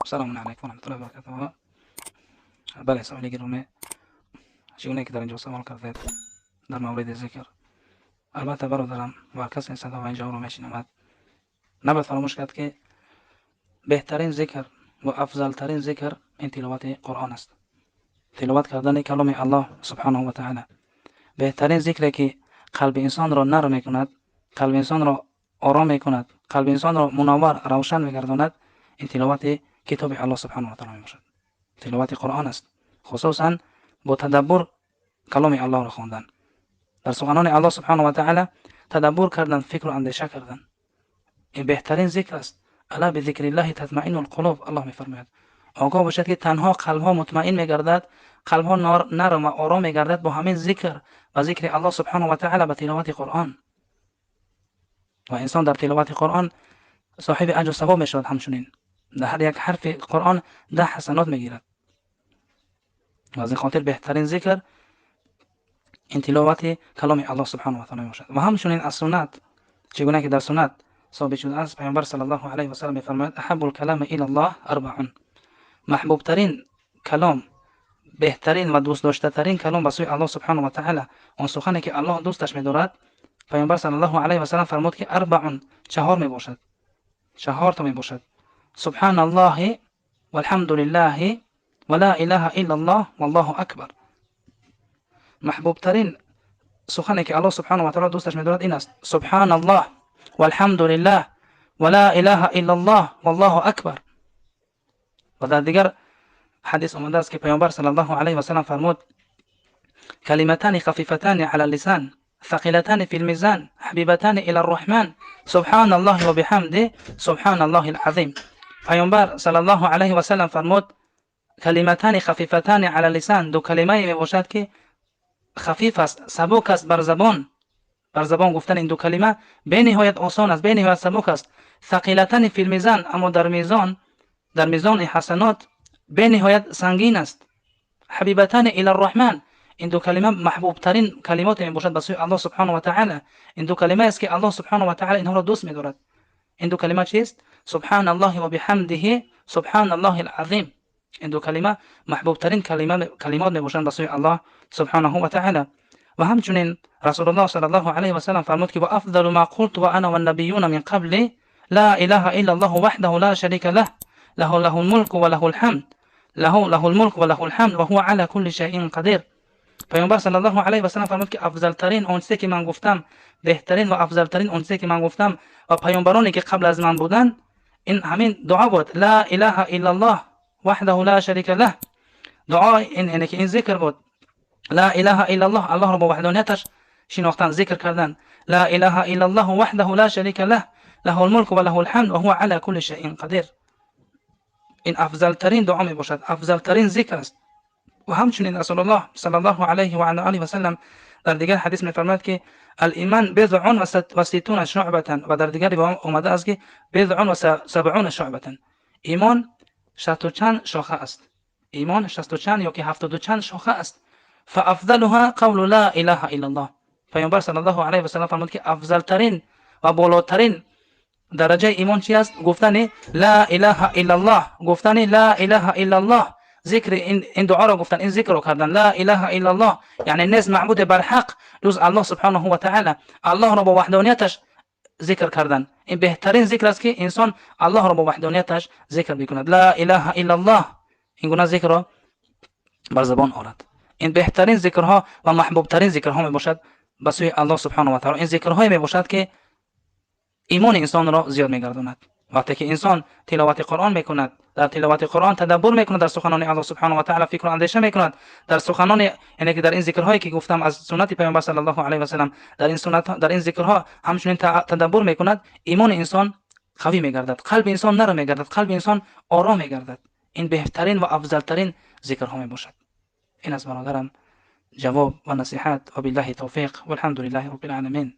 سلام علیکم و رحمت الله و برکاته. بله سوالی گرامی، چگونه که در اینجا سوال کردید در مورد ذکر، البته برادرم و کسی صدا و اینجا رو میشنود نباید فراموش کرد که بهترین ذکر و افضلترین ذکر این تلاوت قرآن است. تلاوت کردن کلام الله سبحانه و تعالی بهترین ذکری که قلب انسان را نرم میکند، قلب انسان را آرام میکند، قلب انسان را منور روشن میگرداند. این تلاوت کتاب الله سبحانه و تعالی میباشد. تلاوت قرآن است، خصوصا با تدبر کلام الله را خواندن، در سخنان الله سبحانه و تعالی تدبر کردن، فکر و اندیشه کردن. این بهترین ذکر است. الا بذکر الله تطمئن القلوب. الله میفرماید آگاه باشد که تنها قلب ها مطمئن میگردد، قلب ها نرم و آرام میگردد با همین ذکر و ذکر الله سبحانه و تعالی به تلاوت قرآن. و انسان در تلاوت قرآن صاحب اجر و ثواب میشود. همچنین در هر یک حرف قرآن 10 حسنات میگیرد. و از این خاطر بهترین ذکر این تلاوت کلام الله سبحانه و تعالی باشد. و همچنین از سنت، چگونه که در سنت ثابت شده است، پیامبر صلی الله علیه و سلم میفرماید احب الکلام الی الله اربع. محبوب ترین کلام، بهترین و دوست داشته ترین کلام به سوی الله سبحانه و تعالی، اون سخنی که الله دوستش می‌دارد، پیامبر صلی الله علیه و سلم فرمود که اربع، 4 میباشد، 4 تا میباشد. سبحان الله والحمد لله ولا اله الا الله والله اکبر. محبوب ترین سخنی که الله سبحانه و تعالی دوستش می‌دارد این است: سبحان الله والحمد لله ولا اله الا الله والله اکبر. و در دیگر حدیث آمده است که پیامبر صلی الله علیه و سلم فرمود: کلمتان خفیفتان علی اللسان ثقیلتان فی الميزان حبیبتان الی الرحمن سبحان الله و بحمده سبحان الله العظیم. پیامبر صلی الله علیه و سلم فرمود کلمتان خفیفتان علی اللسان، دو کلمه می باشد که خفیف است، سبک است بر زبان. بر زبان گفتن این دو کلمه به نهایت آسان است، به نهایت سبک است. ثقیلتان فی الميزان، اما در میزان حسنات به نهایت سنگین است. حبیبتان الی الرحمن، این دو کلمه محبوب ترین کلمات می باشد به سوی الله سبحانه و تعالی. این دو کلمه است که الله سبحانه و تعالی اینها را دوست می دارد. این دو کلمه چیست؟ سبحان الله و بحمده سبحان الله العظیم. این دو کلمه محبوب ترین کلمات می باشند به سوی الله سبحانه و تعالی. و همچنین رسول الله صلی الله علیه و سلم فرمود که افضل ما قلت وانا والنبیون من قبل لا اله الا الله وحده لا شریک له له الملك وله الحمد له الملك وله الحمد وهو على كل شيء قدیر. پیامبر صلی الله علیه و سلم فرمود که افضل ترین اون چیزی که من گفتم، بهترین و افضل ترین اون چیزی که من گفتم و پیامبرانی که قبل از من بودن، این همین دعا بود: لا اله الا الله وحده لا شریک له. دعا این که این ذکر بود: لا اله الا الله، الله را با وحدانیتش شناختن، ذکر کردن. لا اله الا الله وحده لا شریک له له الملك وله الحمد وهو على كل شيء قدیر. این افضل ترین دعا می باشد، افضل ترین ذکر است. و همچنین رسول الله صلی الله علیه و آله و سلم در دیگر حدیث می فرماید که الایمان بضع و ستون شعبه، و در دیگر اومده است که بضع و 70 شعبه. ایمان 60 و چند شاخه است. ایمان 60 و چند یا که 70 و چند شاخه است. فافضلها قول لا اله الا الله. پیامبر صلی الله علیه و سلم فرمود که افضل ترین و بالاترین درجه ایمان چی است؟ گفتن لا اله الا الله، گفتن لا اله الا الله، ذکر این دعا را گفتن، این ذکر را کردن. لا اله الا الله یعنی نیست معبود بر حق جز الله سبحانه و تعالی، الله را با وحدانیتش ذکر کردن. این بهترین ذکر است که انسان الله را با وحدانیتش ذکر بکند. لا اله الا الله، این گونه ذکر را بر زبان آورد. این بهترین ذکرها و محبوب ترین ذکرها می باشد به سوی الله سبحانه و تعالی. این ذکرهای می باشد که ایمان انسان را زیاد می‌گرداند. وقتی که انسان تلاوت قرآن میکند، در تلاوت قرآن تدبر میکند، در سخنان الله سبحانه و تعالی فکر و اندیشه میکند، در سخنان یعنی که در این ذکرهایی که گفتم از سنت پیامبر صلی الله علیه و سلم، در این ذکرها همچنین تدبر میکند، ایمان انسان قوی میگردد، قلب انسان نرم میگردد، قلب انسان آرام میگردد. این بهترین و افضل ترین ذکرها میباشد. این از برادرم جواب و نصیحت و بالله توفیق و الحمد لله رب العالمین.